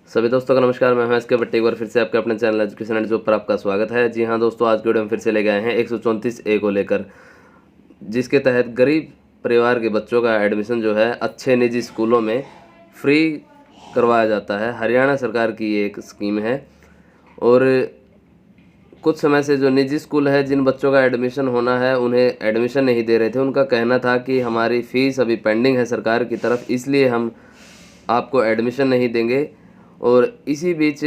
सभी दोस्तों का नमस्कार। मैं हूं SK भट्ट, एक बार फिर से आपके अपने चैनल एजुकेशन एंड जॉब पर आपका स्वागत है। जी हां दोस्तों, आज के वीडियो में फिर से ले गए हैं 134A को लेकर, जिसके तहत गरीब परिवार के बच्चों का एडमिशन जो है अच्छे निजी स्कूलों में फ्री करवाया जाता है। हरियाणा सरकार की ये एक स्कीम है। और कुछ समय से जो निजी स्कूल है, जिन बच्चों का एडमिशन होना है उन्हें एडमिशन नहीं दे रहे थे। उनका कहना था कि हमारी फ़ीस अभी पेंडिंग है सरकार की तरफ, इसलिए हम आपको एडमिशन नहीं देंगे। और इसी बीच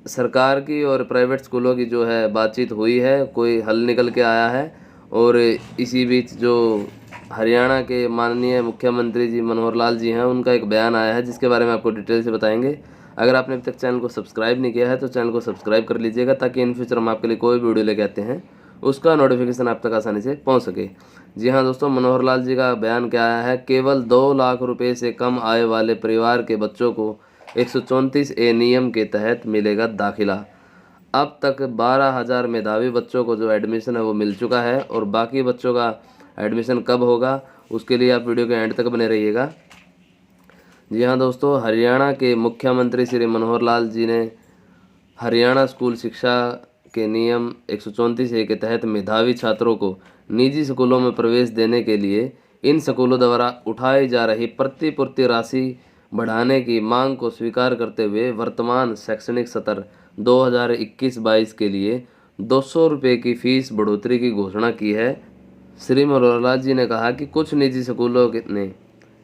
सरकार की और प्राइवेट स्कूलों की जो है बातचीत हुई है, कोई हल निकल के आया है। और इसी बीच जो हरियाणा के माननीय मुख्यमंत्री जी मनोहर लाल जी हैं, उनका एक बयान आया है, जिसके बारे में आपको डिटेल से बताएंगे। अगर आपने अभी तक चैनल को सब्सक्राइब नहीं किया है तो चैनल को सब्सक्राइब कर लीजिएगा, ताकि इन फ्यूचर हम आपके लिए कोई भी वीडियो लेके आते हैं उसका नोटिफिकेशन आप तक आसानी से पहुंच सके। जी हाँ दोस्तों, मनोहर लाल जी का बयान क्या आया है। केवल 2 लाख रुपए से कम आय वाले परिवार के बच्चों को 134A नियम के तहत मिलेगा दाखिला। अब तक 12,000 मेधावी बच्चों को जो एडमिशन है वो मिल चुका है, और बाकी बच्चों का एडमिशन कब होगा उसके लिए आप वीडियो के एंड तक बने रहिएगा। जी हाँ दोस्तों, हरियाणा के मुख्यमंत्री श्री मनोहर लाल जी ने हरियाणा स्कूल शिक्षा के नियम 134A के तहत मेधावी छात्रों को निजी स्कूलों में प्रवेश देने के लिए इन स्कूलों द्वारा उठाई जा रही प्रतिपूर्ति राशि बढ़ाने की मांग को स्वीकार करते हुए वर्तमान शैक्षणिक सत्र 2021-22 के लिए 200 रुपये की फीस बढ़ोतरी की घोषणा की है। श्री मनोहर लाल जी ने कहा कि कुछ निजी स्कूलों ने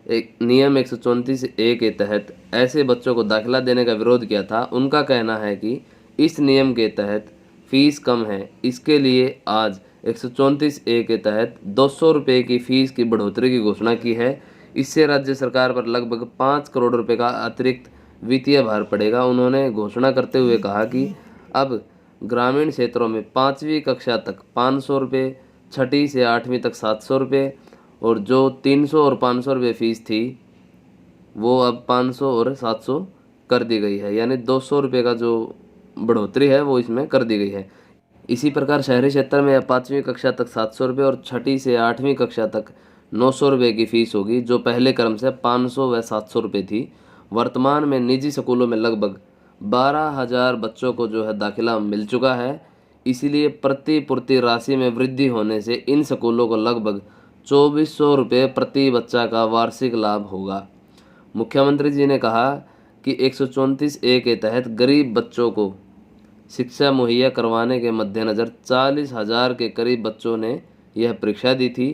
एक नियम 134A के तहत ऐसे बच्चों को दाखिला देने का विरोध किया था। उनका कहना है कि इस नियम के तहत फीस कम है, इसके लिए आज 134A के तहत 200 रुपये की फ़ीस की बढ़ोतरी की घोषणा की है। इससे राज्य सरकार पर लगभग 5 करोड़ रुपए का अतिरिक्त वित्तीय भार पड़ेगा। उन्होंने घोषणा करते हुए कहा कि अब ग्रामीण क्षेत्रों में 5वीं कक्षा तक 500 रुपये, 6ठी से 8वीं तक 700 रुपये, और जो 300 और 500 रुपये फ़ीस थी वो अब 500 और 700 कर दी गई है। यानी 200 रुपये का जो बढ़ोतरी है वो इसमें कर दी गई है। इसी प्रकार शहरी क्षेत्र में 5वीं कक्षा तक 700 रुपये और 6ठी से 8वीं कक्षा तक 900 रुपये की फ़ीस होगी, जो पहले क्रम से 500 व 700 रुपये थी। वर्तमान में निजी स्कूलों में लगभग 12,000 बच्चों को जो है दाखिला मिल चुका है। इसीलिए प्रतिपूर्ति राशि में वृद्धि होने से इन स्कूलों को लगभग 2400 रुपये प्रति बच्चा का वार्षिक लाभ होगा। मुख्यमंत्री जी ने कहा कि 134A के तहत गरीब बच्चों को शिक्षा मुहैया करवाने के मद्देनज़र 40,000 के करीब बच्चों ने यह परीक्षा दी थी।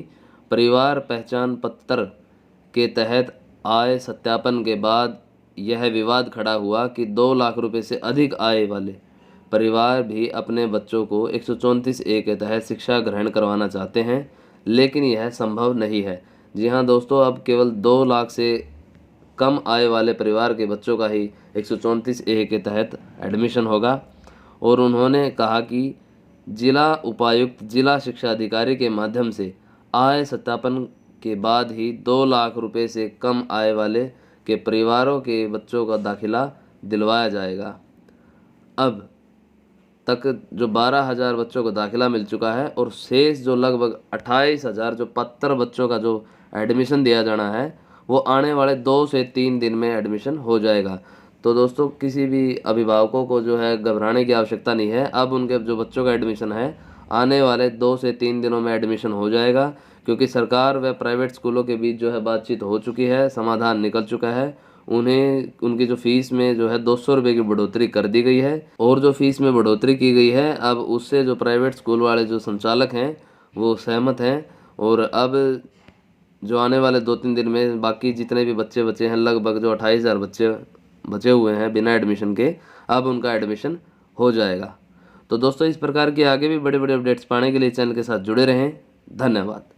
परिवार पहचान पत्र के तहत आय सत्यापन के बाद यह विवाद खड़ा हुआ कि 2 लाख रुपए से अधिक आय वाले परिवार भी अपने बच्चों को 134A के तहत शिक्षा ग्रहण करवाना चाहते हैं, लेकिन यह संभव नहीं है। जी हाँ दोस्तों, अब केवल 2 लाख से कम आय वाले परिवार के बच्चों का ही 134A के तहत एडमिशन होगा। और उन्होंने कहा कि जिला उपायुक्त जिला शिक्षा अधिकारी के माध्यम से आय सत्यापन के बाद ही 2 लाख रुपए से कम आय वाले के परिवारों के बच्चों का दाखिला दिलवाया जाएगा। अब तक जो 12,000 बच्चों को दाखिला मिल चुका है, और शेष जो लगभग 28,000 जो पात्र बच्चों का जो एडमिशन दिया जाना है वो आने वाले 2 से 3 दिन में एडमिशन हो जाएगा। तो दोस्तों, किसी भी अभिभावकों को जो है घबराने की आवश्यकता नहीं है। अब उनके जो बच्चों का एडमिशन है आने वाले 2 से 3 दिनों में एडमिशन हो जाएगा, क्योंकि सरकार व प्राइवेट स्कूलों के बीच जो है बातचीत हो चुकी है, समाधान निकल चुका है। उन्हें उनकी जो फ़ीस में जो है 200 रुपये की बढ़ोतरी कर दी गई है, और जो फ़ीस में बढ़ोतरी की गई है अब उससे जो प्राइवेट स्कूल वाले जो संचालक हैं वो सहमत हैं। और अब जो आने वाले 2-3 दिन में बाकी जितने भी बच्चे बचे हैं, लगभग जो 28,000 बच्चे बचे हुए हैं बिना एडमिशन के, अब उनका एडमिशन हो जाएगा। तो दोस्तों, इस प्रकार की आगे भी बड़े बड़े अपडेट्स पाने के लिए चैनल के साथ जुड़े रहें। धन्यवाद।